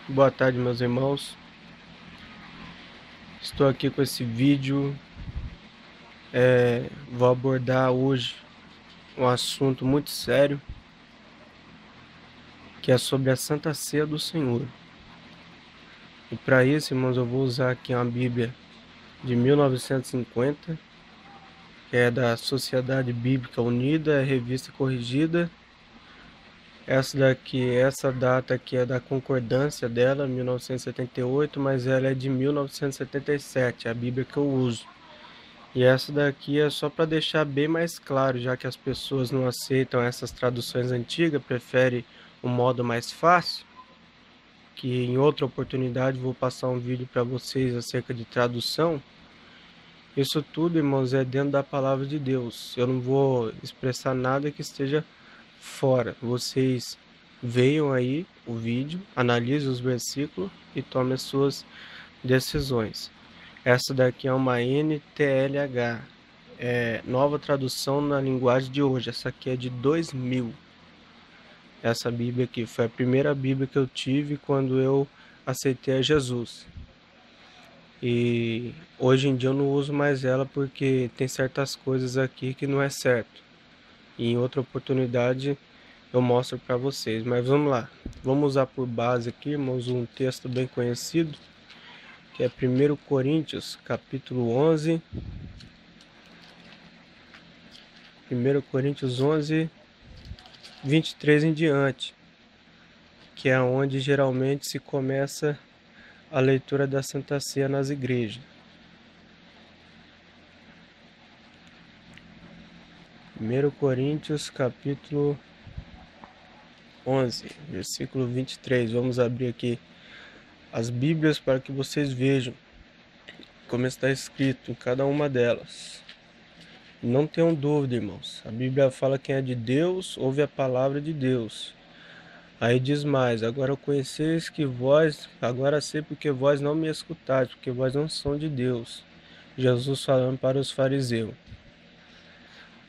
Boa tarde, meus irmãos. Estou aqui com esse vídeo. Vou abordar hoje um assunto muito sério, que é sobre a Santa Ceia do Senhor. E para isso, irmãos, eu vou usar aqui uma Bíblia de 1950, que é da Sociedade Bíblica Unida, Revista Corrigida. Essa data aqui é da concordância dela, 1978, mas ela é de 1977, a Bíblia que eu uso. E essa daqui é só para deixar bem mais claro, já que as pessoas não aceitam essas traduções antigas, preferem um modo mais fácil, que em outra oportunidade vou passar um vídeo para vocês acerca de tradução. Isso tudo, irmãos, é dentro da palavra de Deus. Eu não vou expressar nada que esteja fora. Vocês vejam aí o vídeo, analisem os versículos e tomem as suas decisões. Essa daqui é uma NTLH, nova tradução na linguagem de hoje. Essa aqui é de 2000. Essa Bíblia aqui foi a primeira Bíblia que eu tive quando eu aceitei a Jesus. E hoje em dia eu não uso mais ela porque tem certas coisas aqui que não é certo. E em outra oportunidade eu mostro para vocês. Mas vamos lá. Vamos usar por base aqui, irmãos, um texto bem conhecido, que é 1 Coríntios, capítulo 11. 1 Coríntios 11, 23 em diante, que é onde geralmente se começa a leitura da Santa Ceia nas igrejas. 1 Coríntios capítulo 11, versículo 23. Vamos abrir aqui as Bíblias para que vocês vejam como está escrito em cada uma delas. Não tenham dúvida, irmãos. A Bíblia fala que quem é de Deus ouve a palavra de Deus. Aí diz mais: agora conheceis que vós, agora sei porque vós não me escutais, porque vós não são de Deus. Jesus falando para os fariseus.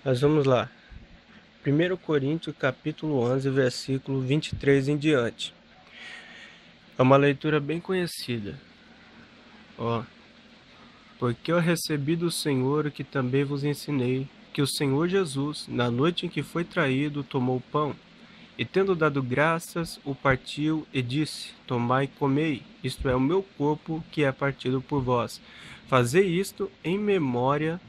Mas vamos lá. 1 Coríntios capítulo 11, versículo 23 em diante. É uma leitura bem conhecida. Porque eu recebi do Senhor o que também vos ensinei, que o Senhor Jesus, na noite em que foi traído, tomou o pão, e tendo dado graças, o partiu e disse: tomai e comei, isto é o meu corpo que é partido por vós. Fazei isto em memória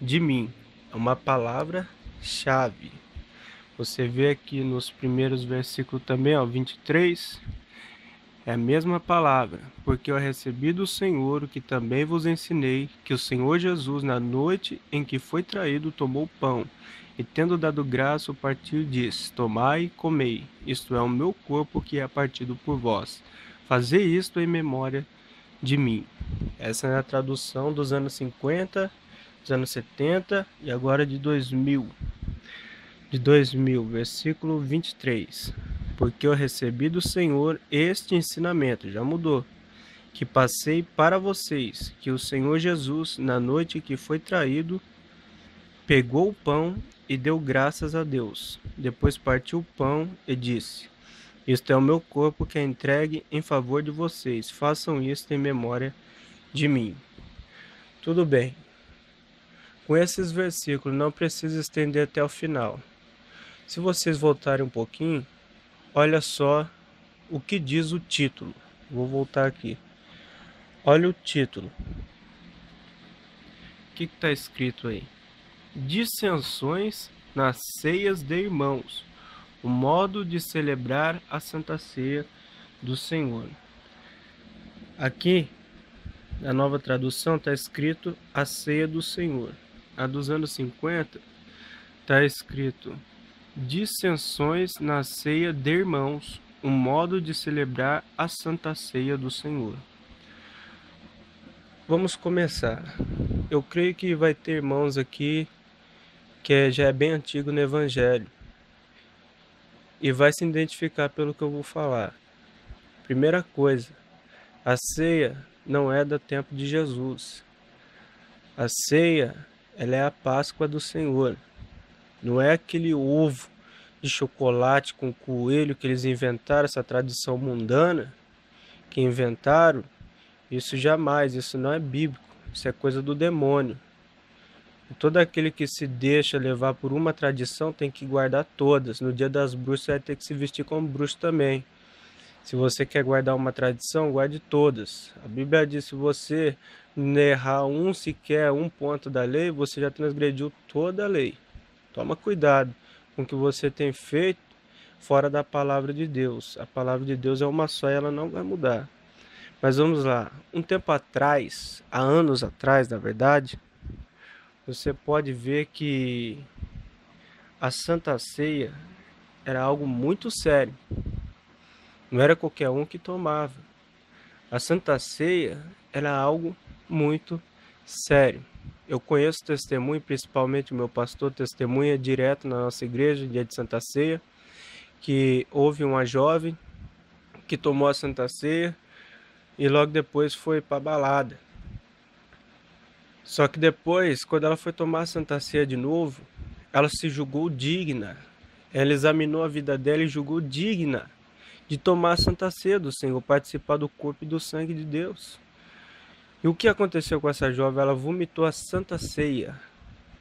de mim. É uma palavra-chave. Você vê aqui nos primeiros versículos também, 23, é a mesma palavra. Porque eu recebi do Senhor o que também vos ensinei, que o Senhor Jesus, na noite em que foi traído, tomou o pão, e tendo dado graça, o partiu e disse: tomai e comei, isto é o meu corpo que é partido por vós. Fazei isto em memória de mim. Essa é a tradução dos anos 50, dos anos 70 e agora de 2000. De 2000, versículo 23. Porque eu recebi do Senhor este ensinamento, já mudou, que passei para vocês, que o Senhor Jesus, na noite que foi traído, pegou o pão e deu graças a Deus. Depois partiu o pão e disse: isto é o meu corpo que é entregue em favor de vocês. Façam isto em memória de mim. Tudo bem. Com esses versículos não precisa estender até o final. Se vocês voltarem um pouquinho, olha só o que diz o título. Vou voltar aqui. Olha o título. O que está escrito aí? Dissensões nas ceias de irmãos. O modo de celebrar a Santa Ceia do Senhor. Aqui, na nova tradução, está escrito a Ceia do Senhor. A dos anos 50 está escrito dissensões na ceia de irmãos, um modo de celebrar a Santa Ceia do Senhor. Vamos começar. Eu creio que vai ter irmãos aqui que já é bem antigo no Evangelho e vai se identificar pelo que eu vou falar. Primeira coisa, a ceia não é do tempo de Jesus. A ceia, ela é a Páscoa do Senhor. Não é aquele ovo de chocolate com coelho que eles inventaram, essa tradição mundana, que inventaram, isso jamais, isso não é bíblico, isso é coisa do demônio. E todo aquele que se deixa levar por uma tradição tem que guardar todas. No dia das bruxas você vai ter que se vestir como bruxo também. Se você quer guardar uma tradição, guarde todas. A Bíblia diz: se você errar sequer um ponto da lei, você já transgrediu toda a lei. Toma cuidado com o que você tem feito fora da palavra de Deus. A palavra de Deus é uma só e ela não vai mudar. Mas vamos lá. Um tempo atrás, há anos atrás, na verdade, você pode ver que a Santa Ceia era algo muito sério. Não era qualquer um que tomava. A Santa Ceia era algo muito sério. Eu conheço testemunho, principalmente o meu pastor testemunha direto na nossa igreja, dia de Santa Ceia, que houve uma jovem que tomou a Santa Ceia e logo depois foi para a balada. Só que depois, quando ela foi tomar a Santa Ceia de novo, ela se julgou digna. Ela examinou a vida dela e julgou digna de tomar a Santa Ceia do Senhor, participar do corpo e do sangue de Deus. E o que aconteceu com essa jovem? Ela vomitou a Santa Ceia.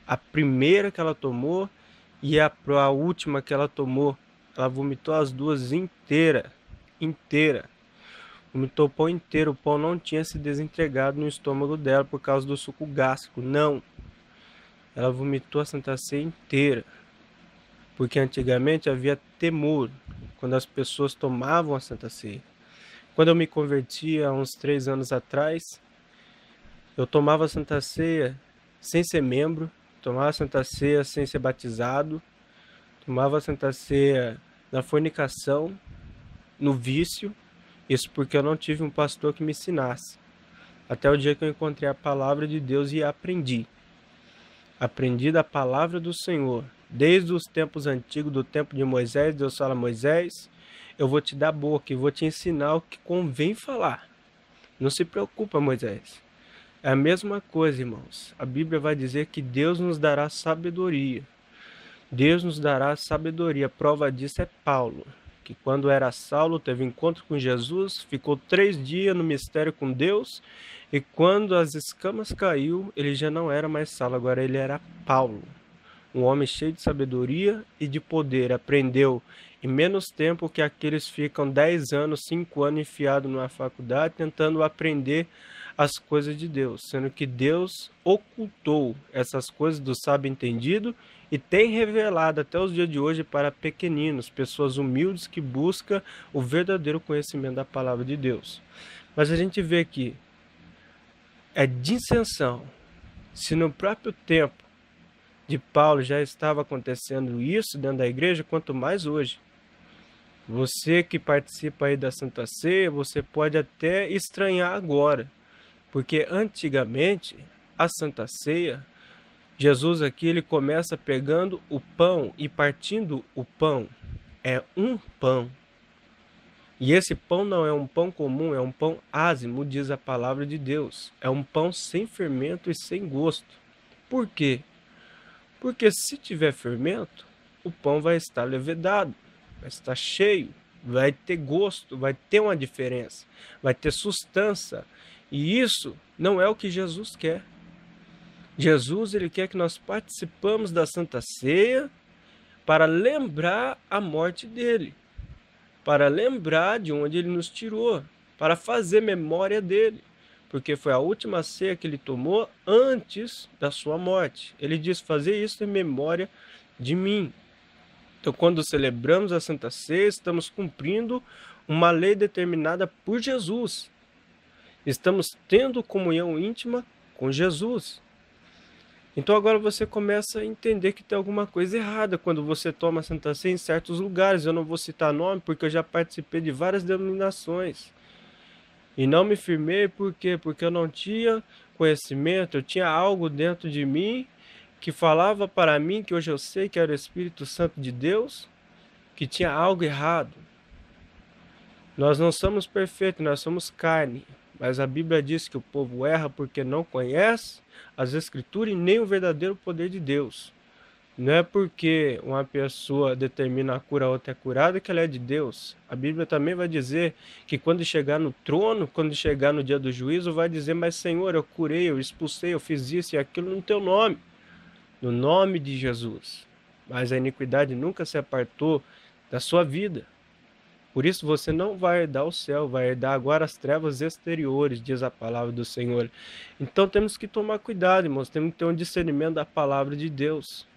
A primeira que ela tomou e a última que ela tomou. Ela vomitou as duas inteira. Vomitou o pão inteiro. O pão não tinha se desentregado no estômago dela por causa do suco gástrico. Não. Ela vomitou a Santa Ceia inteira. Porque antigamente havia temor quando as pessoas tomavam a Santa Ceia. Quando eu me converti há uns 3 anos atrás, eu tomava a Santa Ceia sem ser membro, tomava a Santa Ceia sem ser batizado, tomava a Santa Ceia na fornicação, no vício, isso porque eu não tive um pastor que me ensinasse. Até o dia que eu encontrei a palavra de Deus e aprendi. Aprendi da palavra do Senhor. Desde os tempos antigos, do tempo de Moisés, Deus fala: Moisés, eu vou te dar boca e vou te ensinar o que convém falar. Não se preocupa, Moisés. É a mesma coisa, irmãos. A Bíblia vai dizer que Deus nos dará sabedoria. Deus nos dará sabedoria. Prova disso é Paulo, que quando era Saulo, teve encontro com Jesus, ficou 3 dias no mistério com Deus, e quando as escamas caiu, ele já não era mais Saulo, agora ele era Paulo. Um homem cheio de sabedoria e de poder. Aprendeu em menos tempo que aqueles ficam 10 anos, 5 anos enfiados numa faculdade tentando aprender as coisas de Deus, sendo que Deus ocultou essas coisas do sábio entendido e tem revelado até os dias de hoje para pequeninos, pessoas humildes que buscam o verdadeiro conhecimento da palavra de Deus. Mas a gente vê que é dissensão. Se no próprio tempo de Paulo já estava acontecendo isso dentro da igreja, quanto mais hoje. Você que participa aí da Santa Ceia, você pode até estranhar agora, porque antigamente a Santa Ceia, Jesus aqui ele começa pegando o pão e partindo o pão. É um pão. E esse pão não é um pão comum, é um pão ázimo, diz a palavra de Deus. É um pão sem fermento e sem gosto. Por quê? Porque se tiver fermento, o pão vai estar levedado, vai estar cheio, vai ter gosto, vai ter uma diferença, vai ter sustância. E isso não é o que Jesus quer. Jesus ele quer que nós participamos da Santa Ceia para lembrar a morte dele, para lembrar de onde ele nos tirou, para fazer memória dele. Porque foi a última ceia que ele tomou antes da sua morte. Ele diz: fazer isso em memória de mim. Então, quando celebramos a Santa Ceia, estamos cumprindo uma lei determinada por Jesus. Estamos tendo comunhão íntima com Jesus. Então agora você começa a entender que tem alguma coisa errada quando você toma a Santa Ceia em certos lugares. Eu não vou citar nome porque eu já participei de várias denominações. E não me firmei, por quê? Porque eu não tinha conhecimento, eu tinha algo dentro de mim que falava para mim, que hoje eu sei que era o Espírito Santo de Deus, que tinha algo errado. Nós não somos perfeitos, nós somos carne, mas a Bíblia diz que o povo erra porque não conhece as Escrituras e nem o verdadeiro poder de Deus. Não é porque uma pessoa determina a cura, a outra é curada, que ela é de Deus. A Bíblia também vai dizer que quando chegar no trono, quando chegar no dia do juízo, vai dizer: mas Senhor, eu curei, eu expulsei, eu fiz isso e aquilo no teu nome, no nome de Jesus. Mas a iniquidade nunca se apartou da sua vida. Por isso você não vai herdar o céu, vai herdar agora as trevas exteriores, diz a palavra do Senhor. Então temos que tomar cuidado, irmãos, temos que ter um discernimento da palavra de Deus.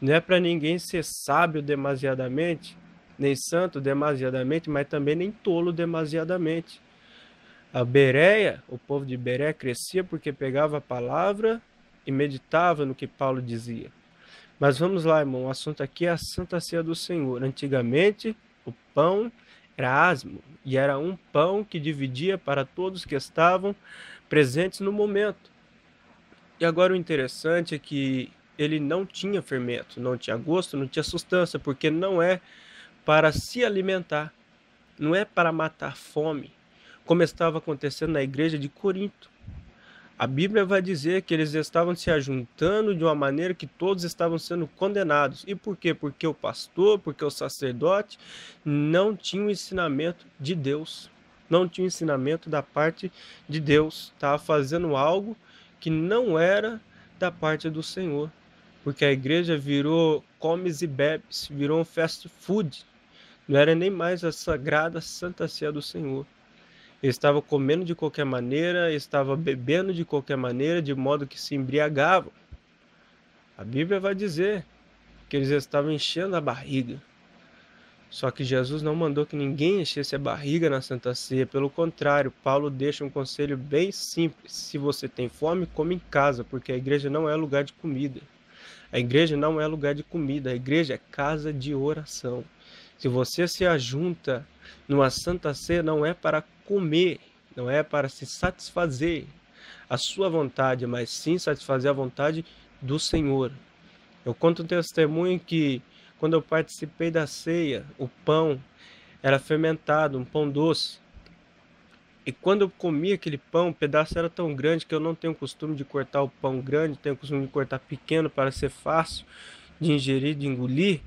Não é para ninguém ser sábio demasiadamente, nem santo demasiadamente, mas também nem tolo demasiadamente. A Bereia, o povo de Bereia crescia porque pegava a palavra e meditava no que Paulo dizia. Mas vamos lá, irmão, o assunto aqui é a Santa Ceia do Senhor. Antigamente, o pão era asmo, e era um pão que dividia para todos que estavam presentes no momento. E agora o interessante é que ele não tinha fermento, não tinha gosto, não tinha sustância, porque não é para se alimentar, não é para matar fome, como estava acontecendo na igreja de Corinto. A Bíblia vai dizer que eles estavam se ajuntando de uma maneira que todos estavam sendo condenados. E por quê? Porque o pastor, porque o sacerdote não tinha o ensinamento de Deus. Não tinha o ensinamento da parte de Deus. Estava fazendo algo que não era da parte do Senhor. Porque a igreja virou comes e bebes, virou um fast food. Não era nem mais a sagrada Santa Ceia do Senhor. Ele estava comendo de qualquer maneira, estava bebendo de qualquer maneira, de modo que se embriagavam. A Bíblia vai dizer que eles estavam enchendo a barriga. Só que Jesus não mandou que ninguém enchesse a barriga na Santa Ceia. Pelo contrário, Paulo deixa um conselho bem simples. Se você tem fome, come em casa, porque a igreja não é lugar de comida. A igreja não é lugar de comida, a igreja é casa de oração. Se você se ajunta numa Santa Ceia, não é para comer, não é para se satisfazer a sua vontade, mas sim satisfazer a vontade do Senhor. Eu conto um testemunho que, quando eu participei da ceia, o pão era fermentado, um pão doce. E quando eu comia aquele pão, o pedaço era tão grande que eu não tenho costume de cortar o pão grande, tenho costume de cortar pequeno para ser fácil de ingerir, de engolir,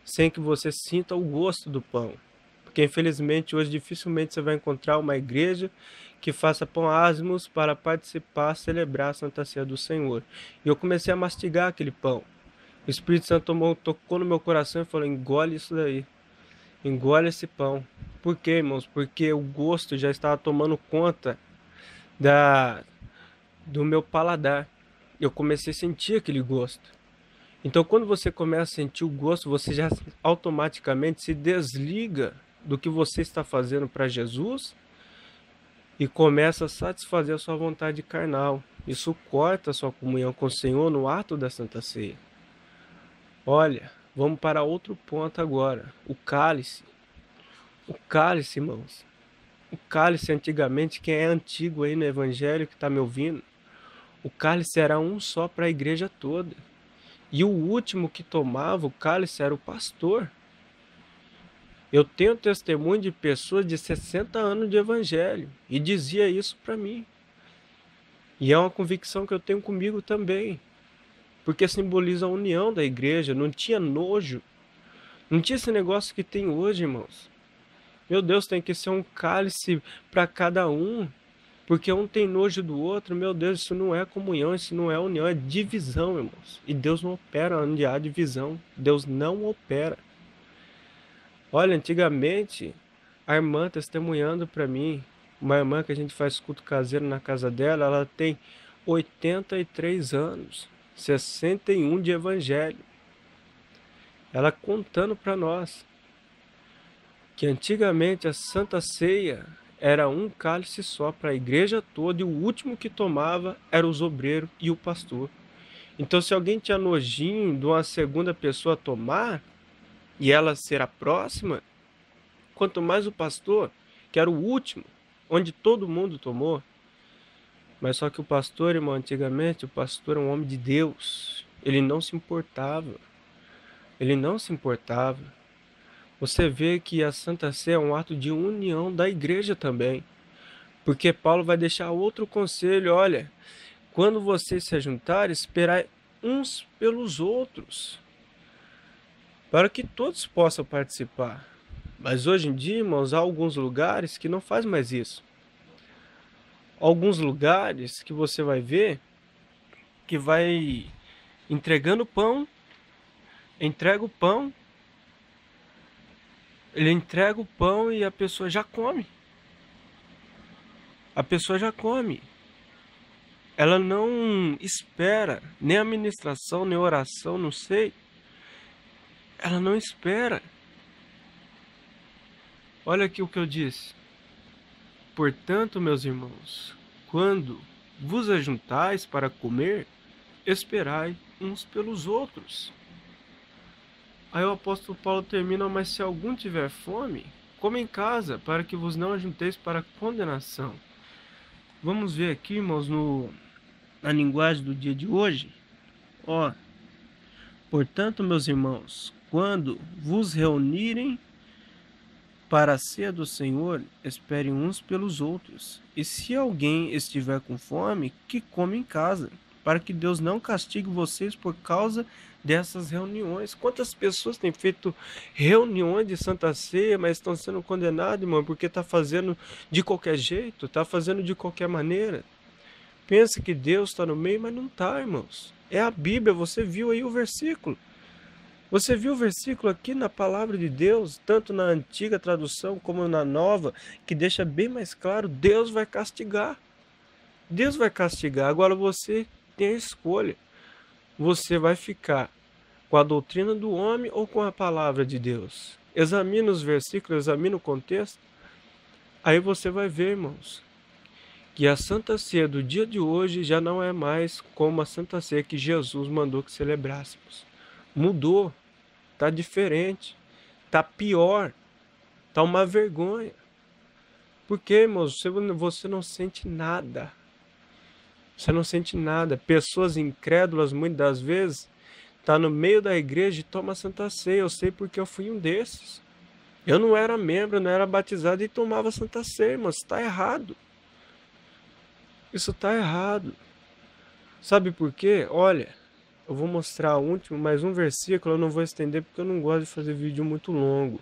sem que você sinta o gosto do pão. Porque infelizmente hoje dificilmente você vai encontrar uma igreja que faça pão asmos para participar, celebrar a Santa Ceia do Senhor. E eu comecei a mastigar aquele pão. O Espírito Santo tocou no meu coração e falou: engole isso daí. Engole esse pão. Por quê, irmãos? Porque o gosto já estava tomando conta da, do meu paladar. Eu comecei a sentir aquele gosto. Então, quando você começa a sentir o gosto, você já automaticamente se desliga do que você está fazendo para Jesus e começa a satisfazer a sua vontade carnal. Isso corta a sua comunhão com o Senhor no ato da Santa Ceia. Olha, vamos para outro ponto agora. O cálice. O cálice, irmãos. O cálice, antigamente, quem é antigo aí no Evangelho que está me ouvindo, o cálice era um só para a igreja toda. E o último que tomava o cálice era o pastor. Eu tenho testemunho de pessoas de 60 anos de evangelho e dizia isso para mim. E é uma convicção que eu tenho comigo também, porque simboliza a união da igreja, não tinha nojo, não tinha esse negócio que tem hoje, irmãos. Meu Deus, tem que ser um cálice para cada um, porque um tem nojo do outro. Meu Deus, isso não é comunhão, isso não é união, é divisão, irmãos. E Deus não opera onde há divisão, Deus não opera. Olha, antigamente, a irmã testemunhando para mim, uma irmã que a gente faz culto caseiro na casa dela, ela tem 83 anos, 61 de evangelho. Ela contando para nós que antigamente a Santa Ceia era um cálice só para a igreja toda e o último que tomava era os obreiros e o pastor. Então, se alguém tinha nojinho de uma segunda pessoa tomar e ela ser a próxima, quanto mais o pastor, que era o último, onde todo mundo tomou. Mas só que o pastor, irmão, antigamente, o pastor era um homem de Deus. Ele não se importava. Ele não se importava. Você vê que a Santa Ceia é um ato de união da igreja também. Porque Paulo vai deixar outro conselho, olha, quando vocês se juntarem, esperai uns pelos outros. para que todos possam participar. Mas hoje em dia, irmãos, há alguns lugares que não faz mais isso. Alguns lugares que você vai ver que vai entregando pão, entrega o pão, ele entrega o pão e a pessoa já come. A pessoa já come. Ela não espera nem a ministração, nem a oração, não sei. Ela não espera. Olha aqui o que eu disse. Portanto, meus irmãos, quando vos ajuntais para comer, esperai uns pelos outros. Aí o apóstolo Paulo termina, mas se algum tiver fome, come em casa, para que vos não ajunteis para condenação. Vamos ver aqui, irmãos, na linguagem do dia de hoje. Ó, portanto, meus irmãos, quando vos reunirem para a ceia do Senhor, esperem uns pelos outros. E se alguém estiver com fome, que come em casa, para que Deus não castigue vocês por causa dessas reuniões. Quantas pessoas têm feito reuniões de Santa Ceia, mas estão sendo condenadas, irmão, porque está fazendo de qualquer jeito, está fazendo de qualquer maneira. Pensa que Deus está no meio, mas não está, irmãos. É a Bíblia, você viu aí o versículo. Você viu o versículo aqui na palavra de Deus, tanto na antiga tradução como na nova, que deixa bem mais claro, Deus vai castigar. Deus vai castigar. Agora você tem a escolha. Você vai ficar com a doutrina do homem ou com a palavra de Deus? Examina os versículos, examina o contexto. Aí você vai ver, irmãos, que a Santa Ceia do dia de hoje já não é mais como a Santa Ceia que Jesus mandou que celebrássemos. Mudou. Tá diferente, tá pior, tá uma vergonha. Por quê, irmãos? Você não sente nada. Você não sente nada. Pessoas incrédulas, muitas das vezes, tá no meio da igreja e toma Santa Ceia. Eu sei porque eu fui um desses. Eu não era membro, não era batizado e tomava Santa Ceia, irmãos. Está errado. Isso está errado. Sabe por quê? Olha, eu vou mostrar o último, mais um versículo, eu não vou estender porque eu não gosto de fazer vídeo muito longo.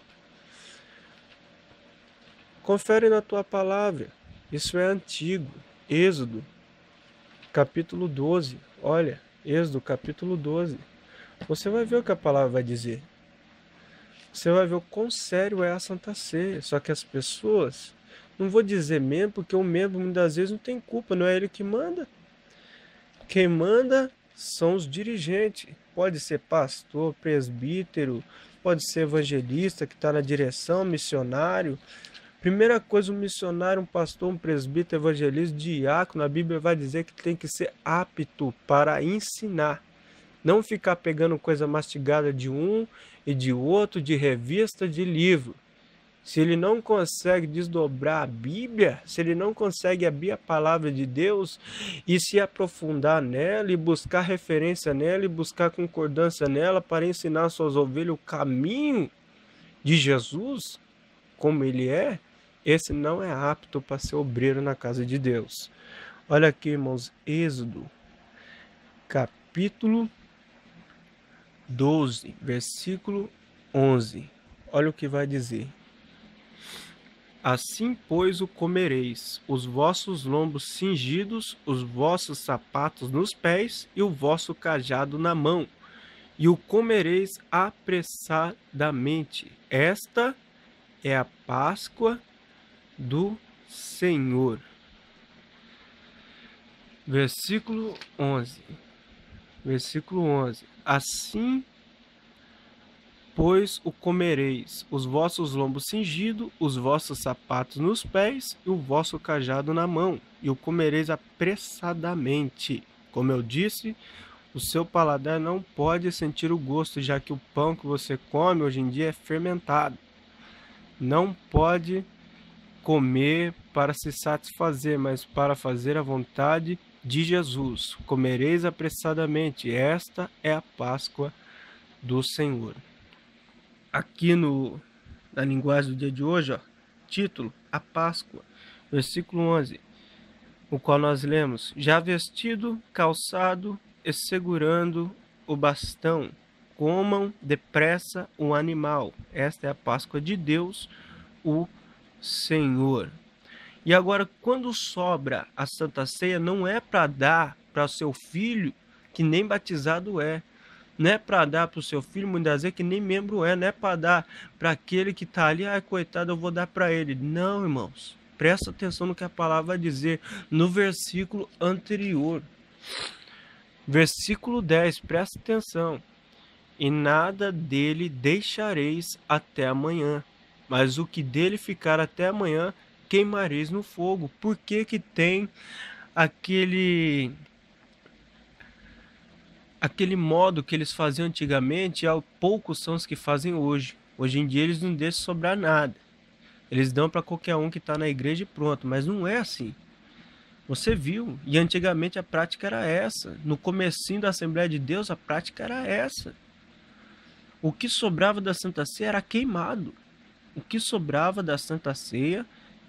Confere na tua palavra, isso é antigo, Êxodo, capítulo 12, olha, Êxodo, capítulo 12. Você vai ver o que a palavra vai dizer. Você vai ver o quão sério é a Santa Ceia, só que as pessoas, não vou dizer membro, porque o membro muitas vezes não tem culpa, não é ele que manda. Quem manda são os dirigentes. Pode ser pastor, presbítero, pode ser evangelista que está na direção, missionário. Primeira coisa, um missionário, um pastor, um presbítero, evangelista, diácono, a Bíblia vai dizer que tem que ser apto para ensinar. Não ficar pegando coisa mastigada de um e de outro, de revista, de livro. Se ele não consegue desdobrar a Bíblia, se ele não consegue abrir a palavra de Deus e se aprofundar nela e buscar referência nela e buscar concordância nela para ensinar suas ovelhas o caminho de Jesus, como ele é, esse não é apto para ser obreiro na casa de Deus. Olha aqui, irmãos, Êxodo, capítulo 12, versículo 11. Olha o que vai dizer. Assim, pois, o comereis, os vossos lombos cingidos, os vossos sapatos nos pés e o vosso cajado na mão, e o comereis apressadamente. Esta é a Páscoa do Senhor. Versículo 11. Versículo 11. Assim, pois o comereis, os vossos lombos cingidos, os vossos sapatos nos pés e o vosso cajado na mão, e o comereis apressadamente. Como eu disse, o seu paladar não pode sentir o gosto, já que o pão que você come hoje em dia é fermentado. Não pode comer para se satisfazer, mas para fazer a vontade de Jesus. Comereis apressadamente. Esta é a Páscoa do Senhor. Aqui na linguagem do dia de hoje, ó, título, a Páscoa, versículo 11, o qual nós lemos, já vestido, calçado e segurando o bastão, comam depressa o animal. Esta é a Páscoa de Deus, o Senhor. E agora, quando sobra a Santa Ceia, não é para dar para o seu filho que nem batizado é. Não é para dar para o seu filho, muitas vezes, que nem membro é. Não é para dar para aquele que está ali, coitado, eu vou dar para ele. Não, irmãos. Presta atenção no que a palavra vai dizer no versículo anterior. Versículo 10, presta atenção. E nada dele deixareis até amanhã, mas o que dele ficar até amanhã queimareis no fogo. Por que que tem aquele modo que eles faziam antigamente, e poucos são os que fazem hoje. Hoje em dia eles não deixam sobrar nada. Eles dão para qualquer um que está na igreja e pronto, mas não é assim. Você viu, e antigamente a prática era essa. No comecinho da Assembleia de Deus, a prática era essa. O que sobrava da Santa Ceia era queimado. O que sobrava da Santa Ceia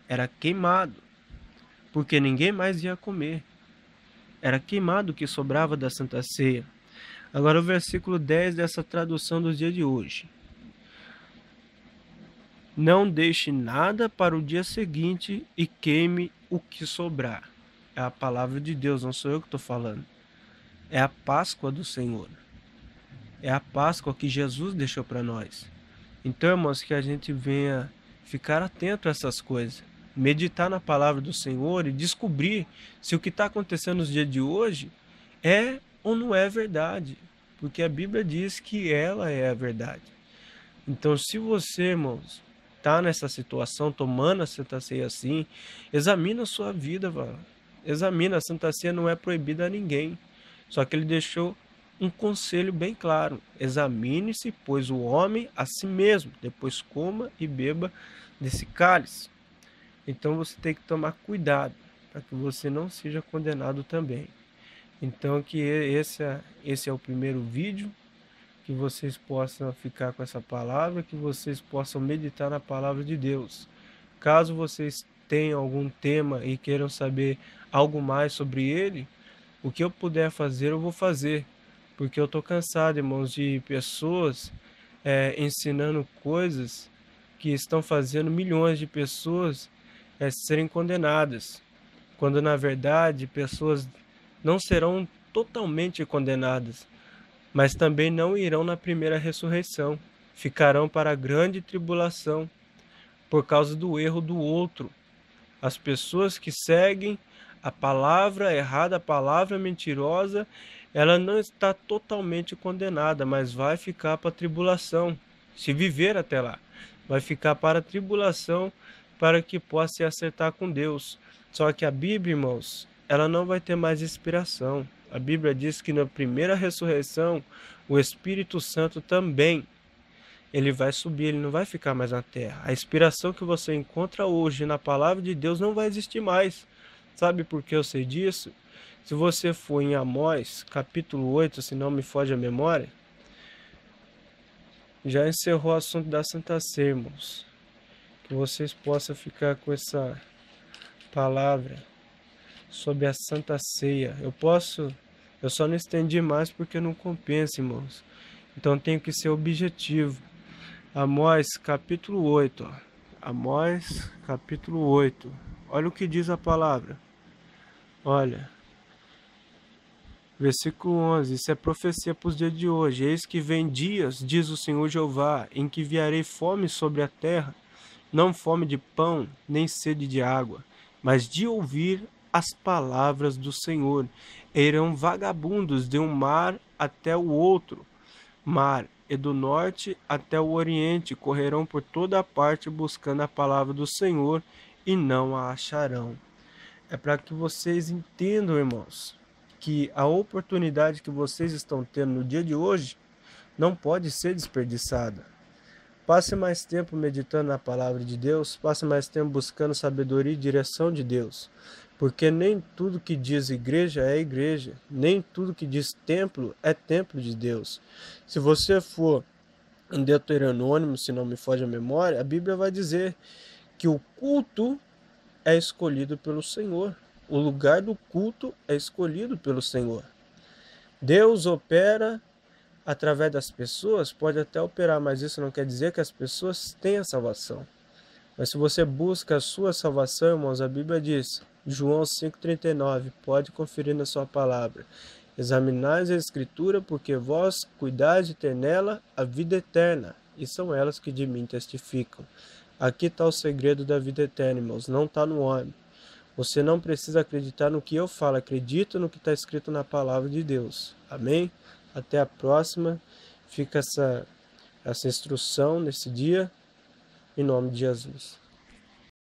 era queimado, porque ninguém mais ia comer. Era queimado o que sobrava da Santa Ceia. Agora o versículo 10 dessa tradução dos dias de hoje. Não deixe nada para o dia seguinte e queime o que sobrar. É a palavra de Deus, não sou eu que estou falando. É a Páscoa do Senhor. É a Páscoa que Jesus deixou para nós. Então, irmãos, que a gente venha ficar atento a essas coisas. Meditar na palavra do Senhor e descobrir se o que está acontecendo nos dias de hoje é ou não é verdade. Porque a Bíblia diz que ela é a verdade. Então, se você, irmãos, está nessa situação, tomando a Santa Ceia assim, examina a sua vida, velho. Examina, a Santa Ceia não é proibida a ninguém. Só que ele deixou um conselho bem claro: examine-se, pois, o homem a si mesmo, depois coma e beba desse cálice. Então você tem que tomar cuidado para que você não seja condenado também. Então que esse é o primeiro vídeo, que vocês possam ficar com essa palavra, que vocês possam meditar na palavra de Deus. Caso vocês tenham algum tema e queiram saber algo mais sobre ele, o que eu puder fazer, eu vou fazer. Porque eu estou cansado, irmãos, de pessoas ensinando coisas que estão fazendo milhões de pessoas serem condenadas. Quando, na verdade, pessoas não serão totalmente condenadas, mas também não irão na primeira ressurreição. Ficarão para a grande tribulação, por causa do erro do outro. As pessoas que seguem a palavra errada, a palavra mentirosa, ela não está totalmente condenada, mas vai ficar para a tribulação, se viver até lá. Vai ficar para a tribulação, para que possa se acertar com Deus. Só que a Bíblia, irmãos, ela não vai ter mais inspiração. A Bíblia diz que na primeira ressurreição, o Espírito Santo também, ele vai subir, ele não vai ficar mais na terra. A inspiração que você encontra hoje na palavra de Deus não vai existir mais. Sabe por que eu sei disso? Se você for em Amós, capítulo 8, se não me foge a memória, já encerrou o assunto da Santa Ceia, irmãos. Que vocês possam ficar com essa palavra sobre a Santa Ceia. Eu só não estendi mais porque não compensa, irmãos. Então tenho que ser objetivo. Amós, capítulo 8. Ó. Amós, capítulo 8. Olha o que diz a palavra. Olha. Versículo 11. Isso é profecia para os dias de hoje. Eis que vem dias, diz o Senhor Jeová, em que enviarei fome sobre a terra, não fome de pão, nem sede de água, mas de ouvir as palavras do Senhor. Irão vagabundos de um mar até o outro mar, e do norte até o oriente, correrão por toda a parte buscando a palavra do Senhor, e não a acharão. É para que vocês entendam, irmãos, que a oportunidade que vocês estão tendo no dia de hoje não pode ser desperdiçada. Passe mais tempo meditando na palavra de Deus, passe mais tempo buscando sabedoria e direção de Deus, porque nem tudo que diz igreja é igreja, nem tudo que diz templo é templo de Deus. Se você for em Deuteronômio, se não me foge a memória, a Bíblia vai dizer que o culto é escolhido pelo Senhor. O lugar do culto é escolhido pelo Senhor. Deus opera através das pessoas pode até operar, mas isso não quer dizer que as pessoas tenham salvação. Mas se você busca a sua salvação, irmãos, a Bíblia diz, João 5,39, pode conferir na sua palavra. Examinais a Escritura, porque vós cuidais de ter nela a vida eterna, e são elas que de mim testificam. Aqui está o segredo da vida eterna, irmãos, não está no homem. Você não precisa acreditar no que eu falo, acredita no que está escrito na palavra de Deus. Amém? Até a próxima. Fica essa instrução nesse dia, em nome de Jesus.